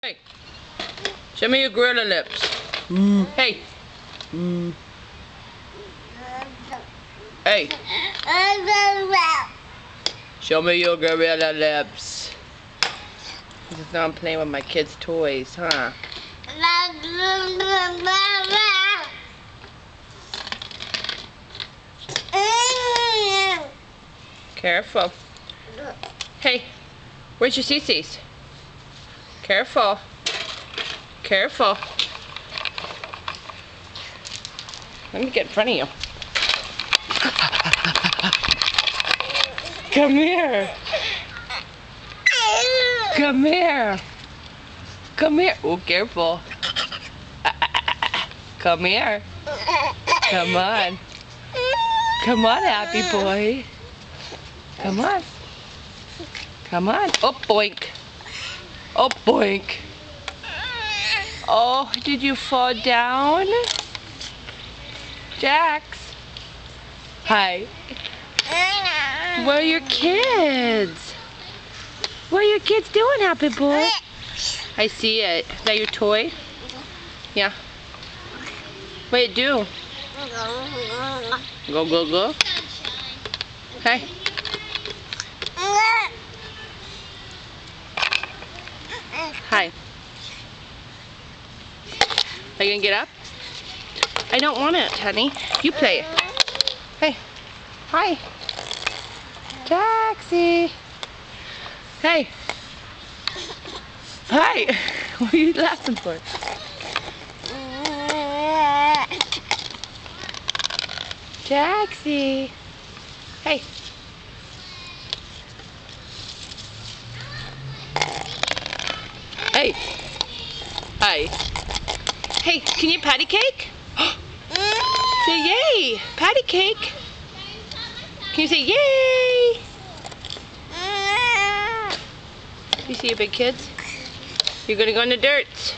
Hey, show me your gorilla lips. Hey. Hey. Show me your gorilla lips. This is now I'm playing with my kids' toys, huh? Careful. Hey, where's your CC's? Careful. Careful. Let me get in front of you. Come here. Come here. Come here. Oh, careful. Come here. Come on. Come on, happy boy. Come on. Come on. Oh, boink. Oh, boink. Oh, did you fall down? Jax. Hi. Where are your kids? What are your kids doing, happy boy? I see it. Is that your toy? Yeah. Wait, do. Go, go, go. Hey. Hi. Are you gonna get up? I don't want it, honey. You play it. Hey. Hi. Taxi. Hey. Hi. What are you laughing for? Taxi. Hey. Hey. Hi. Hey, can you patty cake? Say yay! Patty cake! Can you say yay? You see your big kids? You're gonna go in the dirt.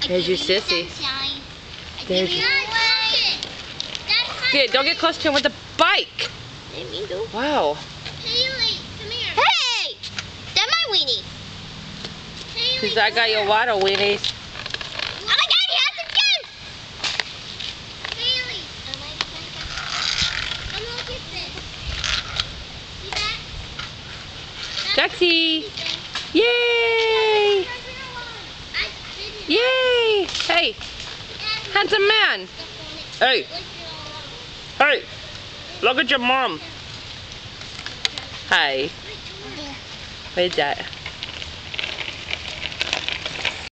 There's your sissy. There's your... Good, don't get close to him with the bike. Wow. Haley, come here. Hey! That's my weenie. Because I got your water weenies. Oh my God, he has it again! Haley! Come look at this. See that? Taxi! Yay! Yay! Hey! Handsome man! Hey! Hey! Look at your mom! Hi. What is that?